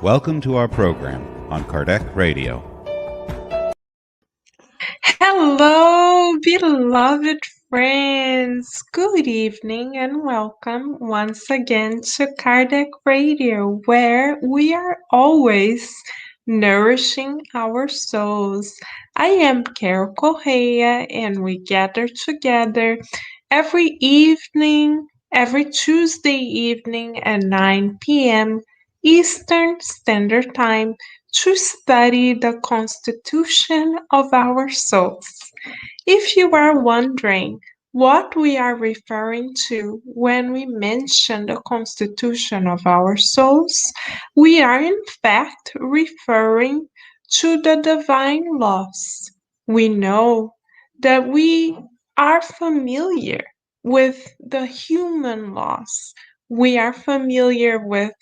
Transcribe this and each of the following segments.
Welcome to our program on Kardec Radio. Hello, beloved friends. Good evening and welcome once again to Kardec Radio, where we are always nourishing our souls. I am Correa, and we gather together every evening, every Tuesday evening at 9 p.m. Eastern Standard Time to study the constitution of our souls. If you are wondering what we are referring to when we mention the constitution of our souls, we are in fact referring to the divine laws. We know that we are familiar with the human laws. We are familiar with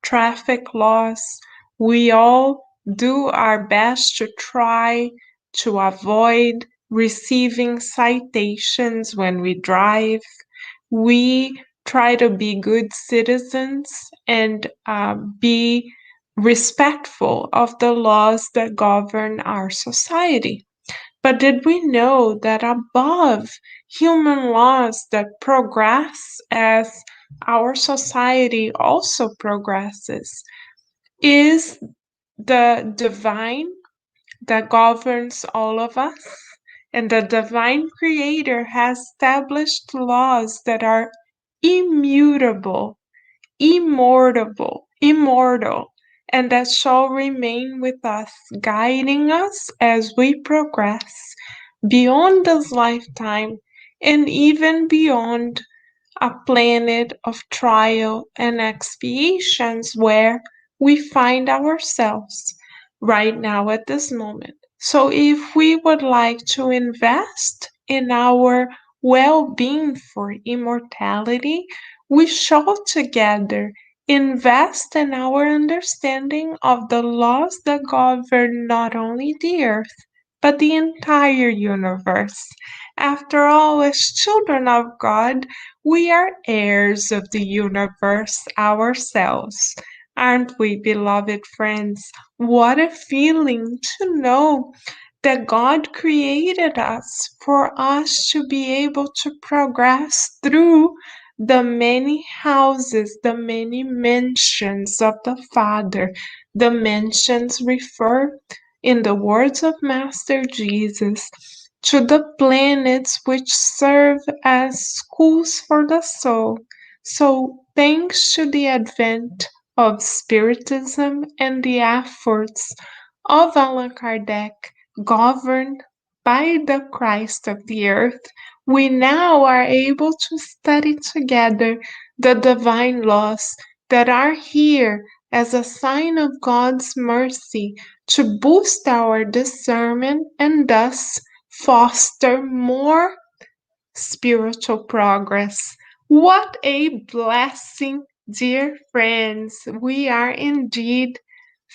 traffic laws. We all do our best to try to avoid receiving citations when we drive. We try to be good citizens and be respectful of the laws that govern our society. But did we know that above human laws that progress as our society also progresses is the divine that governs all of us? And the divine creator has established laws that are immutable, immortal, and that shall remain with us, guiding us as we progress beyond this lifetime and even beyond a planet of trial and expiations where we find ourselves right now at this moment. So, if we would like to invest in our well being for immortality, we shall together invest in our understanding of the laws that govern not only the earth, but the entire universe. After all, as children of God, we are heirs of the universe ourselves. Aren't we, beloved friends? What a feeling to know that God created us for us to be able to progress through the many houses, the many mansions of the Father. The mansions refer, in the words of Master Jesus, to the planets which serve as schools for the soul. So, thanks to the advent of Spiritism and the efforts of Allan Kardec, governed by the Christ of the earth, we now are able to study together the divine laws that are here as a sign of God's mercy to boost our discernment and thus foster more spiritual progress. What a blessing, dear friends! We are indeed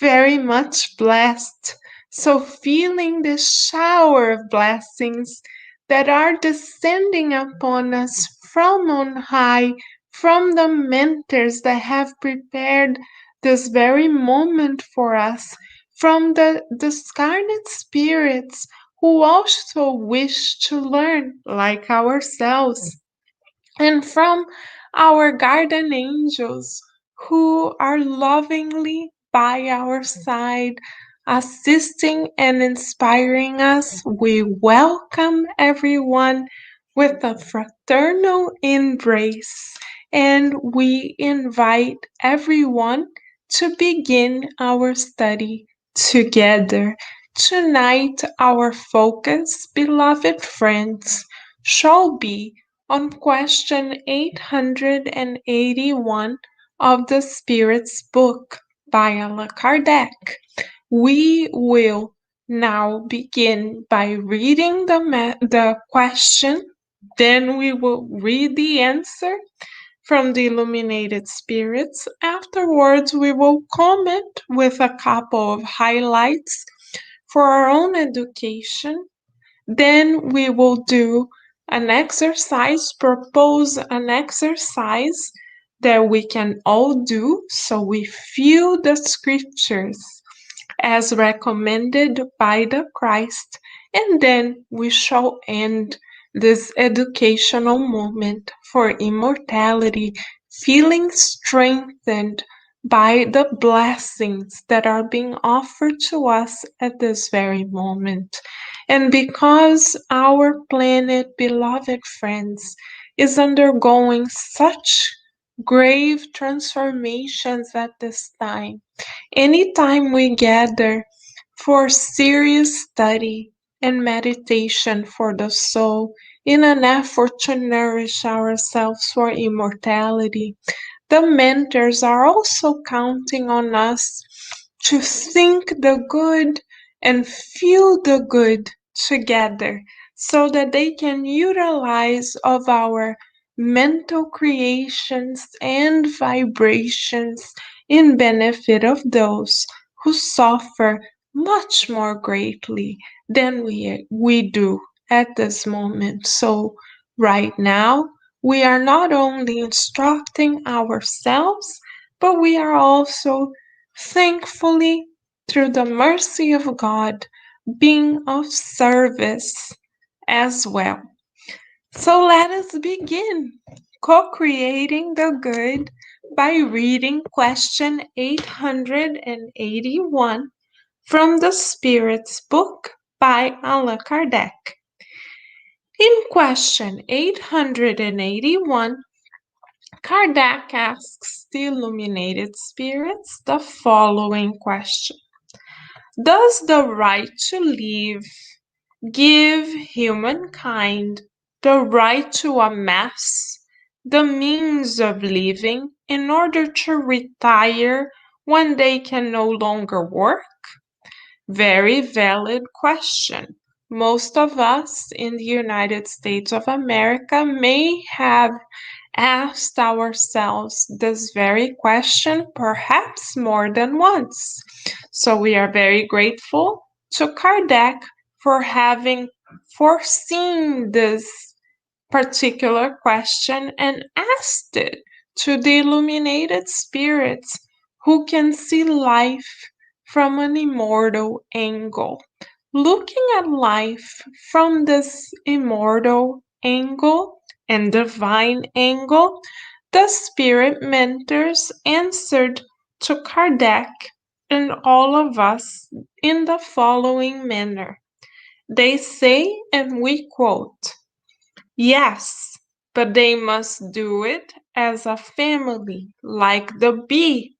very much blessed. So, feeling the shower of blessings that are descending upon us from on high, from the mentors that have prepared this very moment for us, from the discarnate spirits who also wish to learn like ourselves, and from our guardian angels who are lovingly by our side, assisting and inspiring us. We welcome everyone with a fraternal embrace, and we invite everyone to begin our study together. Tonight, our focus, beloved friends, shall be on question 881 of the Spirit's Book by Allan Kardec. We will now begin by reading the question, then we will read the answer from the illuminated spirits. Afterwards, we will comment with a couple of highlights for our own education. Then we will do an exercise, propose an exercise that we can all do. So we feel the scriptures as recommended by the Christ, and then we shall end this educational moment for immortality, feeling strengthened by the blessings that are being offered to us at this very moment. And because our planet, beloved friends, is undergoing such grave transformations at this time, anytime we gather for serious study and meditation for the soul in an effort to nourish ourselves for immortality, the mentors are also counting on us to think the good and feel the good together so that they can utilize of our mental creations and vibrations in benefit of those who suffer much more greatly than we do at this moment. So right now, we are not only instructing ourselves, but we are also thankfully, through the mercy of God, being of service as well. So let us begin co-creating the good by reading question 881 from the Spirit's book by Allan Kardec. In question 881, Kardec asks the illuminated spirits the following question: does the right to live give humankind the right to amass the means of living in order to retire when they can no longer work? Very valid question. Most of us in the United States of America may have asked ourselves this very question perhaps more than once. So we are very grateful to Kardec for having foreseen this particular question and asked it to the illuminated spirits who can see life from an immortal angle. Looking at life from this immortal angle and divine angle, the spirit mentors answered to Kardec and all of us in the following manner. They say, and we quote, "Yes, but they must do it as a family, like the bee,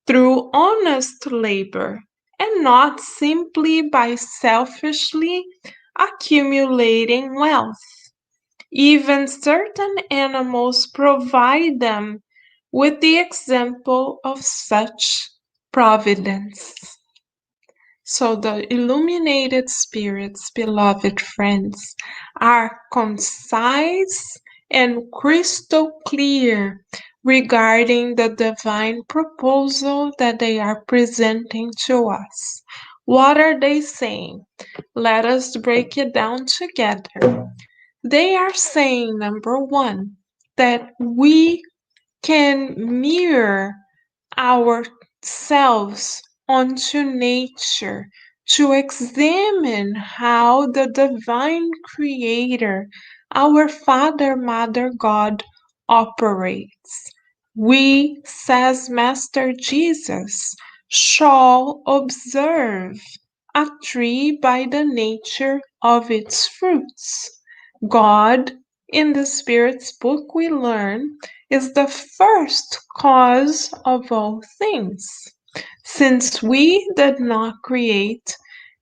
through honest labor, and not simply by selfishly accumulating wealth. Even certain animals provide them with the example of such providence." So the illuminated spirits, beloved friends, are concise and crystal clear regarding the divine proposal that they are presenting to us. What are they saying? Let us break it down together. They are saying, number one, that we can mirror ourselves onto nature to examine how the divine creator, our Father, Mother, God, operates. We, says Master Jesus, shall observe a tree by the nature of its fruits. God, in the Spirit's book, we learn, is the first cause of all things. Since we did not create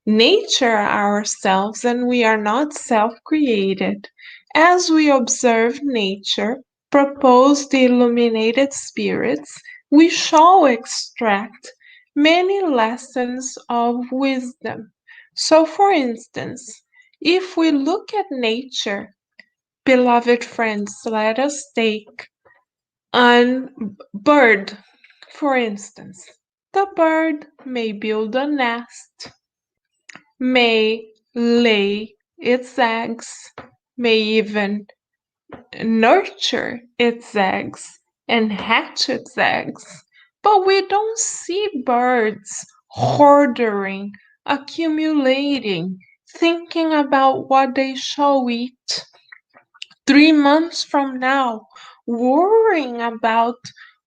nature ourselves and we are not self-created, as we observe nature, propose the illuminated spirits, we shall extract many lessons of wisdom. So, for instance, if we look at nature, beloved friends, let us take a bird, for instance. The bird may build a nest, may lay its eggs, may even nurture its eggs and hatch its eggs. But we don't see birds hoarding, accumulating, thinking about what they shall eat 3 months from now, worrying about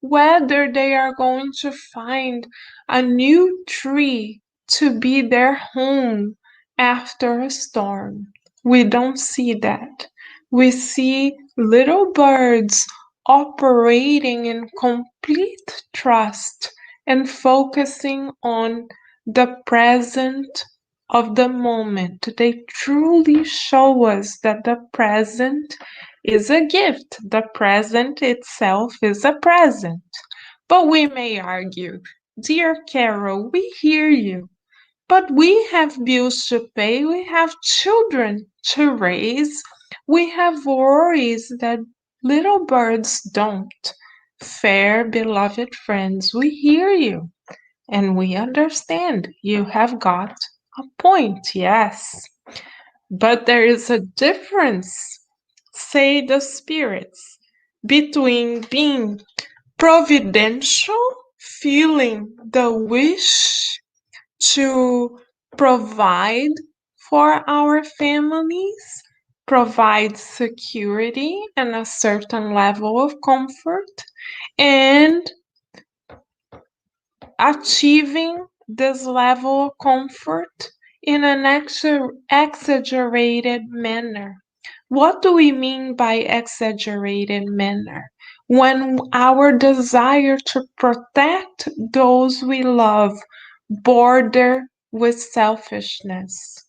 whether they are going to find a new tree to be their home after a storm. We don't see that. We see little birds operating in complete trust and focusing on the present of the moment. They truly show us that the present is a gift. The present itself is a present. But we may argue, dear Carol, we hear you, but we have bills to pay, we have children to raise, we have worries that little birds don't. Fair, beloved friends, we hear you. And we understand you have got a point, yes. But there is a difference, say the spirits, between being providential, feeling the wish to provide for our families, provide security and a certain level of comfort, and achieving this level of comfort in an exaggerated manner. What do we mean by exaggerated manner? When our desire to protect those we love border with selfishness.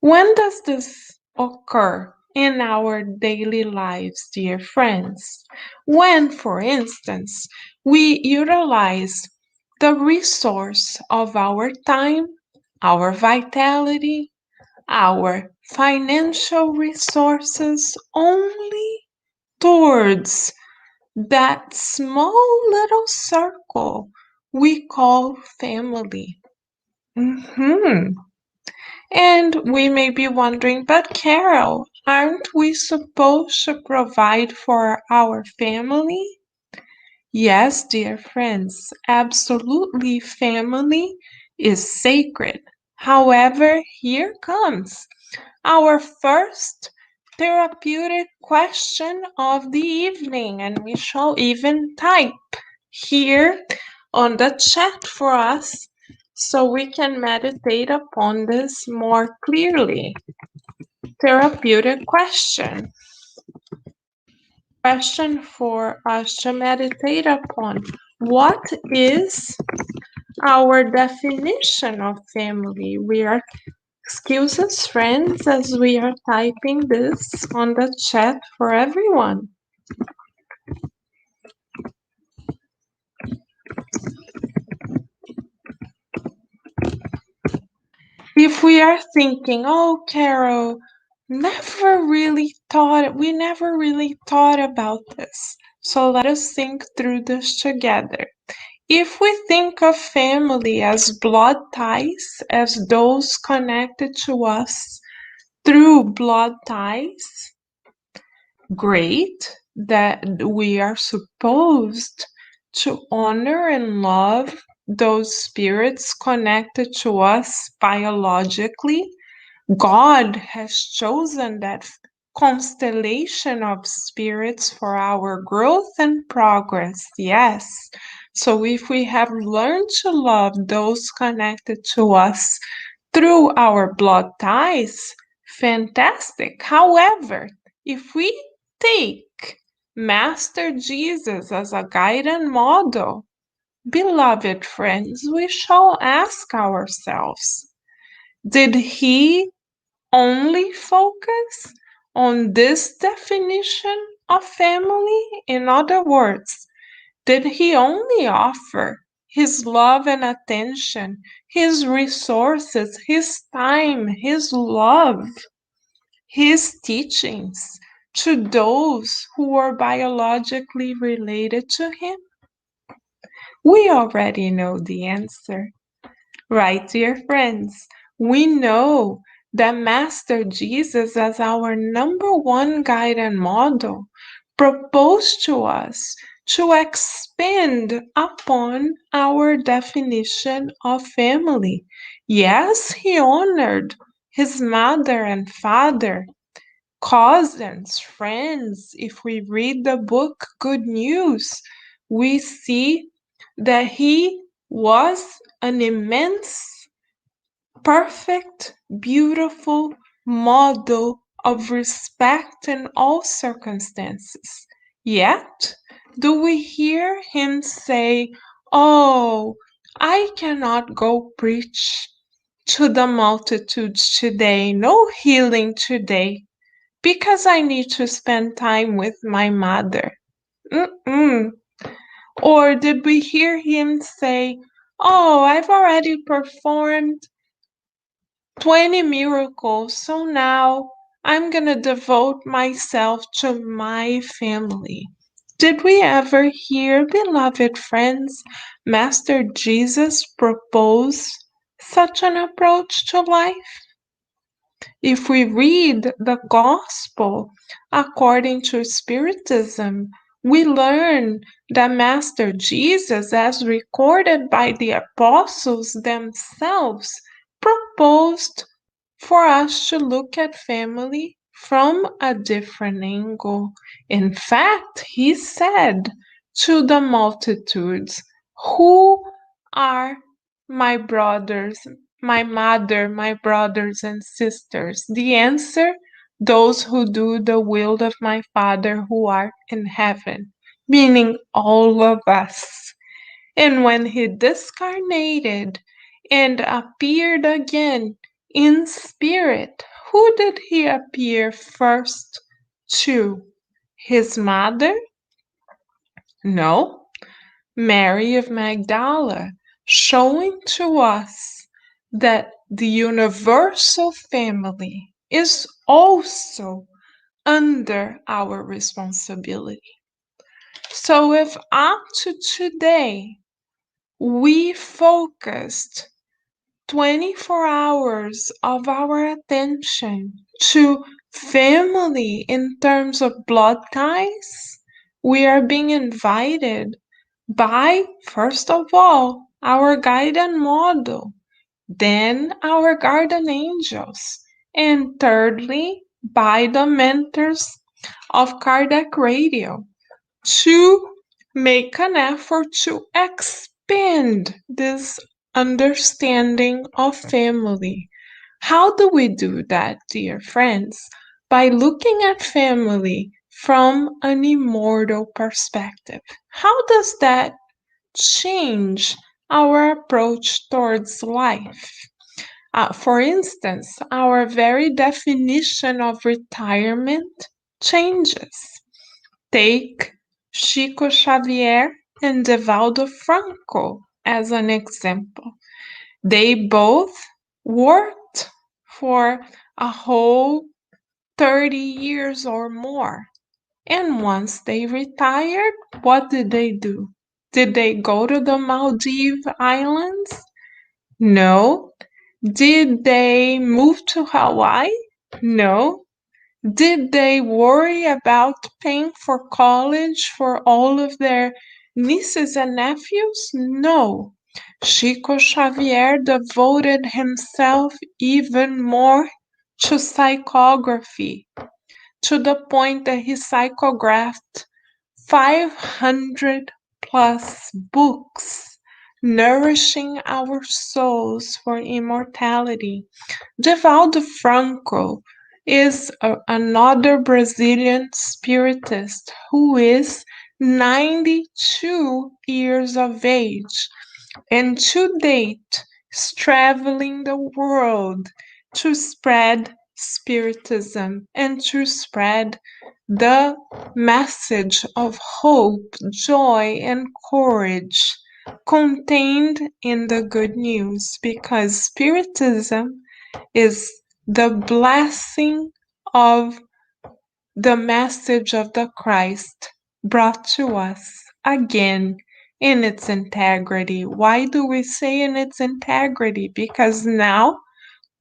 When does this occur in our daily lives, dear friends? When, for instance, we utilize the resource of our time, our vitality, our financial resources only towards that small little circle we call family. And we may be wondering, but Carol, aren't we supposed to provide for our family? Yes, dear friends, absolutely family is sacred. However, here comes our first therapeutic question of the evening, and we shall even type here on the chat for us so we can meditate upon this more clearly. Therapeutic question. Question for us to meditate upon. What is our definition of family? Excuse us, friends, as we are typing this on the chat for everyone. If we are thinking, oh, Carol, we never really thought about this. So let us think through this together. If we think of family as blood ties, as those connected to us through blood ties, great, that we are supposed to honor and love those spirits connected to us biologically. God has chosen that constellation of spirits for our growth and progress, yes. So if we have learned to love those connected to us through our blood ties, fantastic. However, if we take Master Jesus as a guide and model, beloved friends, we shall ask ourselves, did he only focus on this definition of family? In other words, did he only offer his love and attention, his resources, his time, his love, his teachings to those who were biologically related to him? We already know the answer, right, dear friends? We know that Master Jesus, as our number one guide and model, proposed to us to expand upon our definition of family. Yes, he honored his mother and father, cousins, friends. If we read the book Good News, we see that he was an immense, perfect, beautiful model of respect in all circumstances. Yet, do we hear him say, "Oh, I cannot go preach to the multitudes today, no healing today, because I need to spend time with my mother"? Mm-mm. Or did we hear him say, "Oh, I've already performed 20 miracles, so now I'm gonna devote myself to my family"? Did we ever hear, beloved friends, Master Jesus propose such an approach to life? If we read the Gospel according to Spiritism, we learn that Master Jesus, as recorded by the apostles themselves, proposed for us to look at family from a different angle. In fact, he said to the multitudes, "Who are my brothers, my mother, my brothers and sisters?" The answer: "Those who do the will of my Father who art in heaven," meaning all of us. And when he discarnated and appeared again in spirit, who did he appear first to? His mother? No, Mary of Magdala, showing to us that the universal family is also under our responsibility. So if up to today we focused 24 hours of our attention to family in terms of blood ties, we are being invited by, first of all, our guide and model, then our guardian angels, and thirdly, by the mentors of Kardec Radio, to make an effort to expand this understanding of family. How do we do that, dear friends? By looking at family from an immortal perspective. How does that change our approach towards life? For instance, our very definition of retirement changes. Take Chico Xavier and Divaldo Franco as an example. They both worked for a whole 30 years or more. And once they retired, what did they do? Did they go to the Maldives Islands? No. Did they move to Hawaii? No. Did they worry about paying for college for all of their nieces and nephews? No. Chico Xavier devoted himself even more to psychography, to the point that he psychographed 500 plus books, nourishing our souls for immortality. Divaldo Franco is another Brazilian spiritist who is 92 years of age and to date is traveling the world to spread spiritism and to spread the message of hope, joy, and courage contained in the good news, because spiritism is the blessing of the message of the Christ brought to us again in its integrity. Why do we say in its integrity? Because now,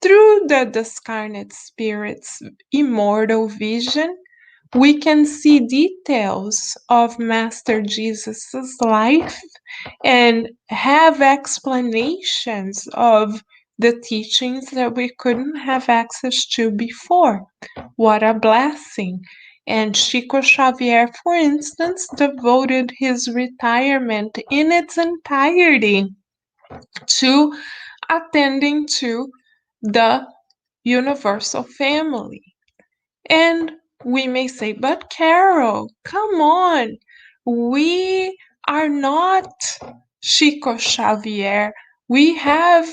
through the discarnate spirit's immortal vision, we can see details of Master Jesus's life and have explanations of the teachings that we couldn't have access to before. What a blessing! And Chico Xavier, for instance, devoted his retirement in its entirety to attending to the universal family. And we may say, but Carol, come on, we are not Chico Xavier. We have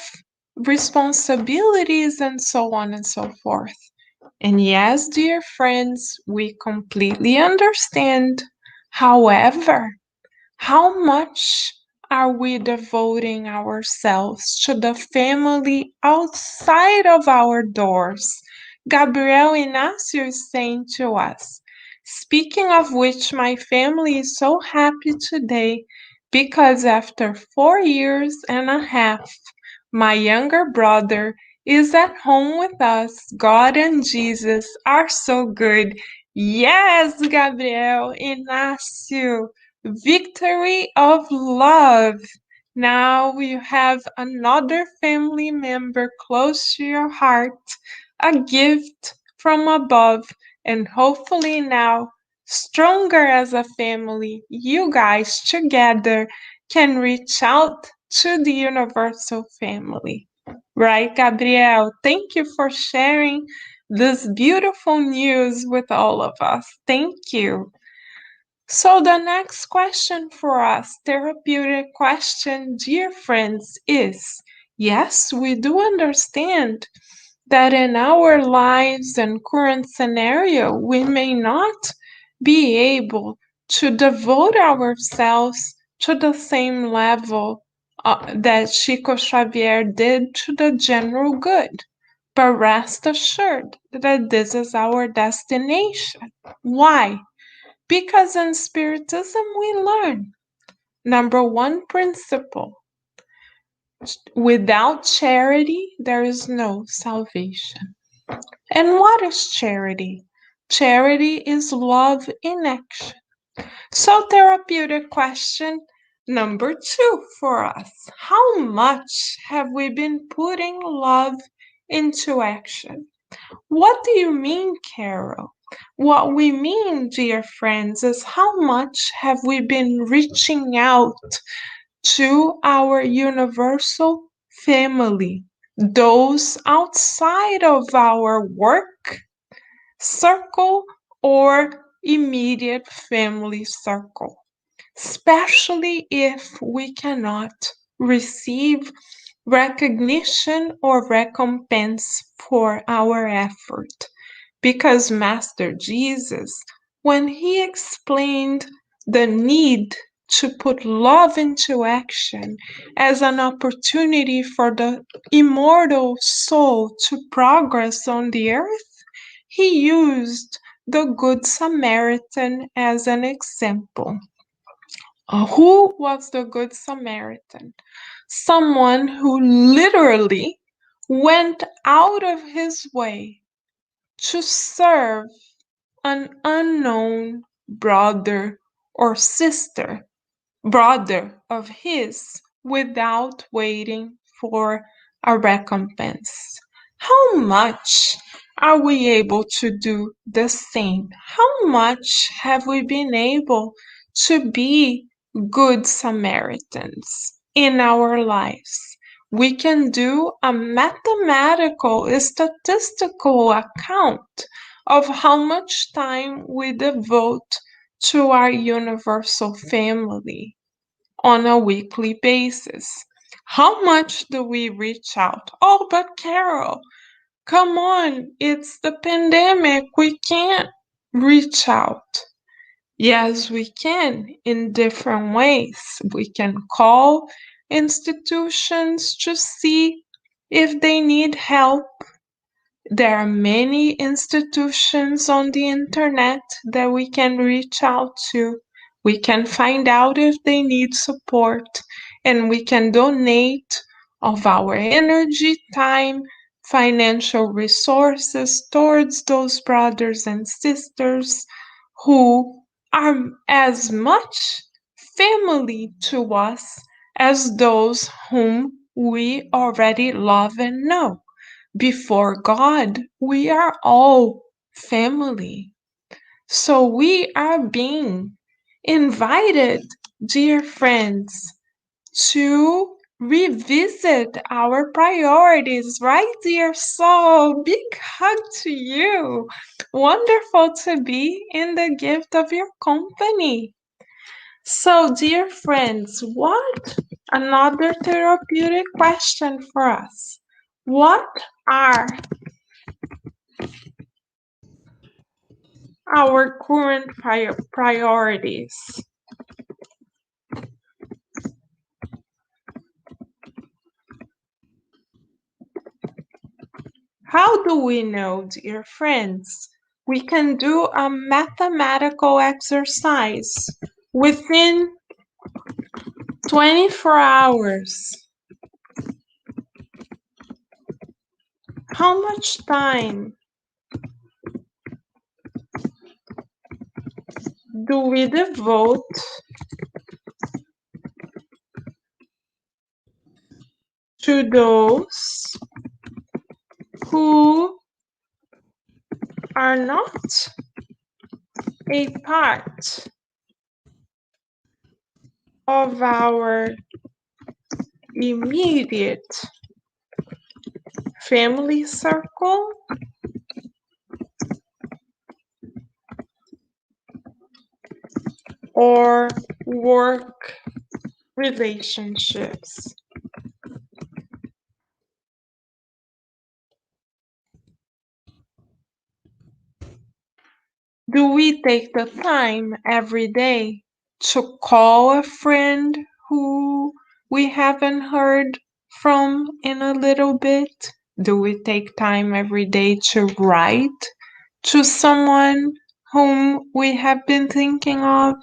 responsibilities and so on and so forth. And yes, dear friends, we completely understand. However, how much are we devoting ourselves to the family outside of our doors? Gabriel Inácio is saying to us, speaking of which, my family is so happy today because after 4 years and a half, my younger brother is at home with us. God and Jesus are so good. Yes, Gabriel Inácio. Victory of love. Now you have another family member close to your heart, a gift from above, and hopefully now, stronger as a family, you guys together can reach out to the universal family. Right, Gabriel? Thank you for sharing this beautiful news with all of us. Thank you. So the next question for us, therapeutic question, dear friends, is yes, we do understand that in our lives and current scenario, we may not be able to devote ourselves to the same level that Chico Xavier did to the general good. But rest assured that this is our destination. Why? Because in Spiritism we learn number one principle: without charity there is no salvation. And what is charity? Charity is love in action. So, therapeutic question number 2 for us: how much have we been putting love into action? What do you mean, Carol? What we mean, dear friends, is how much have we been reaching out to our universal family, those outside of our work circle or immediate family circle, especially if we cannot receive recognition or recompense for our effort. Because Master Jesus, when he explained the need to put love into action as an opportunity for the immortal soul to progress on the earth, he used the Good Samaritan as an example. Who was the Good Samaritan? Someone who literally went out of his way to serve an unknown brother or sister, brother of his, without waiting for a recompense. How much are we able to do the same? How much have we been able to be good Samaritans in our lives? We can do a mathematical, statistical account of how much time we devote to our universal family on a weekly basis. How much do we reach out? Oh, but Carol, come on, it's the pandemic. We can't reach out. Yes, we can in different ways. We can call institutions to see if they need help. There are many institutions on the internet that we can reach out to. We can find out if they need support, and we can donate of our energy, time, financial resources towards those brothers and sisters who are as much family to us as those whom we already love and know. Before God, we are all family. So we are being invited, dear friends, to revisit our priorities, right, dear soul? Big hug to you. Wonderful to be in the gift of your company. So, dear friends, what another therapeutic question for us? What are our current priorities? How do we know, dear friends? We can do a mathematical exercise within 24 hours. How much time do we devote to those who are not a part of our immediate family circle or work relationships? Do we take the time every day to call a friend who we haven't heard from in a little bit? Do we take time every day to write to someone whom we have been thinking of?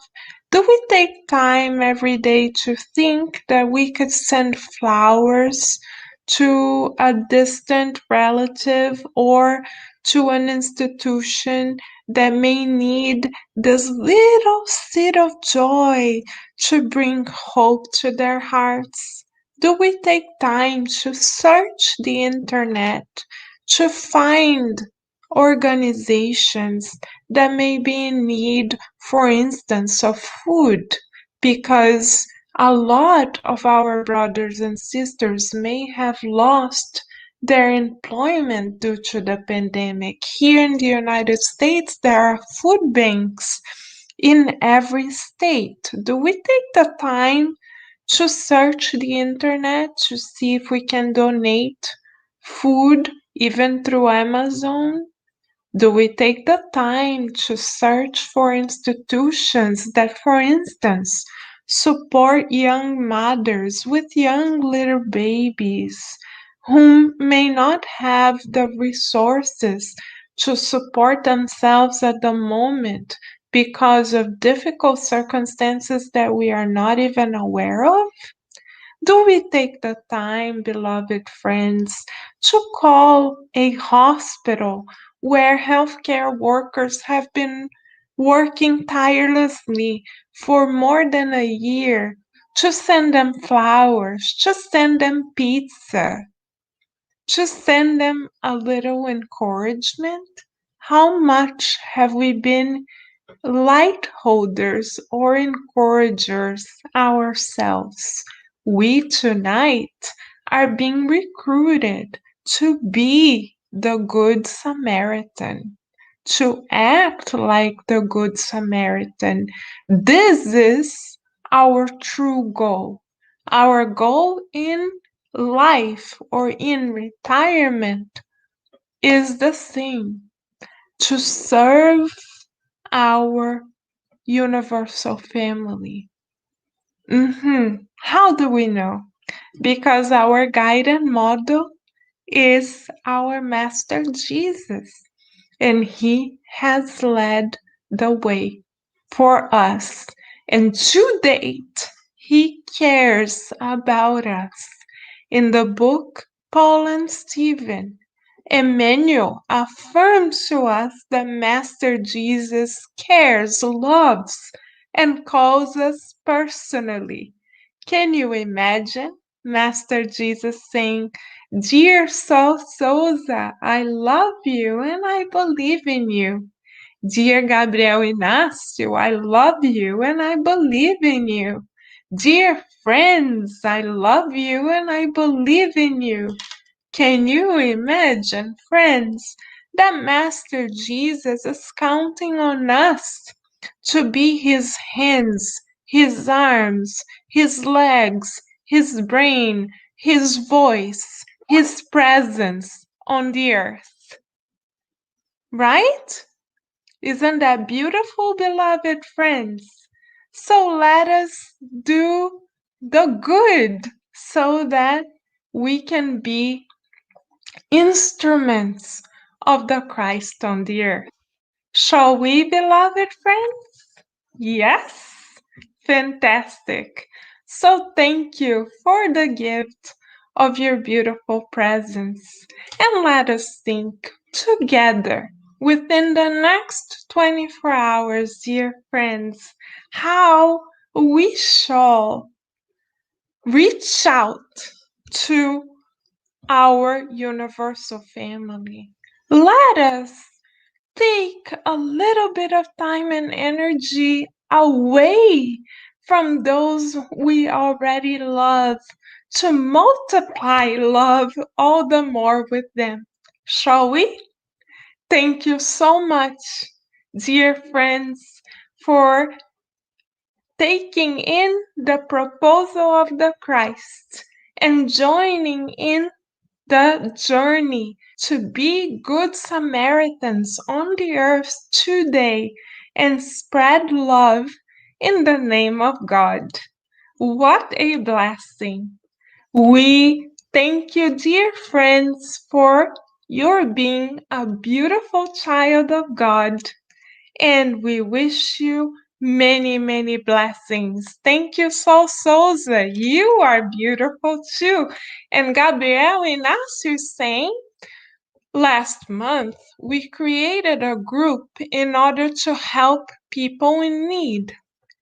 Do we take time every day to think that we could send flowers to a distant relative or to an institution that may need this little seed of joy to bring hope to their hearts? Do we take time to search the internet to find organizations that may be in need, for instance, of food? Because a lot of our brothers and sisters may have lost their employment due to the pandemic. Here in the United States, there are food banks in every state. Do we take the time to search the internet to see if we can donate food even through Amazon? Do we take the time to search for institutions that, for instance, support young mothers with young little babies whom may not have the resources to support themselves at the moment because of difficult circumstances that we are not even aware of? Do we take the time, beloved friends, to call a hospital where healthcare workers have been working tirelessly for more than a year, to send them flowers, to send them pizza, to send them a little encouragement? How much have we been light holders or encouragers ourselves? We tonight are being recruited to be the Good Samaritan, to act like the Good Samaritan. This is our true goal. Our goal in life or in retirement is the same: to serve our universal family. How do we know? Because our guided model is our Master Jesus, and He has led the way for us. And to date, He cares about us. In the book Paul and Stephen, Emmanuel affirms to us that Master Jesus cares, loves, and calls us personally. Can you imagine Master Jesus saying, "Dear Saul Souza, I love you and I believe in you. Dear Gabriel Inácio, I love you and I believe in you. Dear friends, I love you and I believe in you." Can you imagine, friends, that Master Jesus is counting on us to be his hands, his arms, his legs, his brain, his voice, his presence on the earth? Right? Isn't that beautiful, beloved friends? So let us do the good so that we can be instruments of the Christ on the earth. Shall we, beloved friends? Yes? Fantastic. So thank you for the gift of your beautiful presence. And let us think together within the next 24 hours, dear friends, how we shall reach out to our universal family. Let us take a little bit of time and energy away from those we already love to multiply love all the more with them. Shall we? Thank you so much, dear friends, for taking in the proposal of the Christ and joining in the journey to be good Samaritans on the earth today and spread love in the name of God. What a blessing! We thank you, dear friends, for your being a beautiful child of God, and we wish you many, many blessings. Thank you, Sol Souza. You are beautiful too. And Gabriel Inácio saying, last month we created a group in order to help people in need.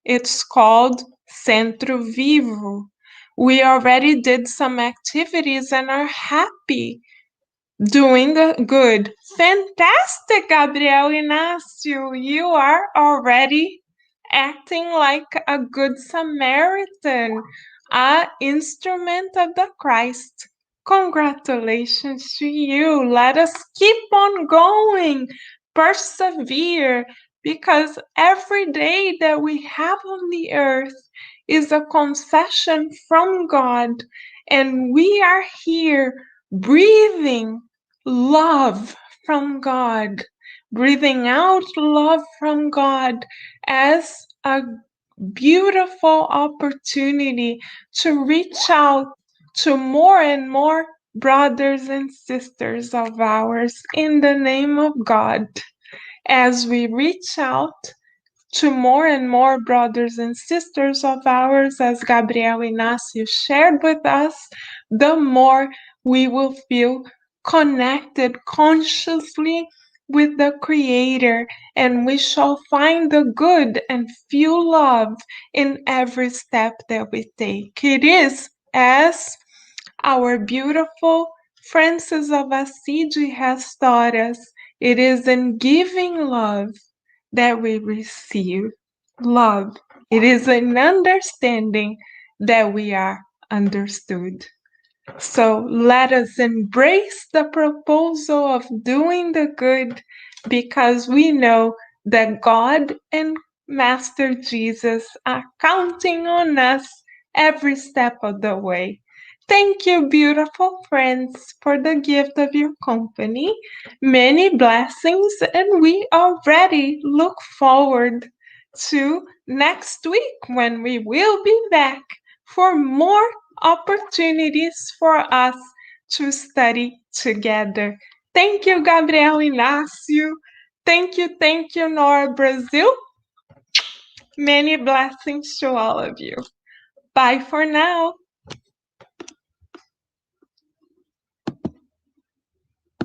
It's called Centro Vivo. We already did some activities and are happy doing the good. Fantastic, Gabriel Inácio. You are already acting like a good Samaritan, a instrument of the Christ. Congratulations to you. Let us keep on going, persevere, because every day that we have on the earth is a concession from God, and we are here breathing love from God, breathing out love from God as a beautiful opportunity to reach out to more and more brothers and sisters of ours in the name of God. As we reach out to more and more brothers and sisters of ours, as Gabriel Inácio shared with us, the more we will feel connected consciously with the Creator, and we shall find the good and feel love in every step that we take. It is as our beautiful Francis of Assisi has taught us, it is in giving love that we receive love. It is in understanding that we are understood. So let us embrace the proposal of doing the good, because we know that God and Master Jesus are counting on us every step of the way. Thank you, beautiful friends, for the gift of your company. Many blessings, and we already look forward to next week when we will be back for more opportunities for us to study together. Thank you, Gabriel Inácio. Thank you, Nora Brazil. Many blessings to all of you. Bye for now.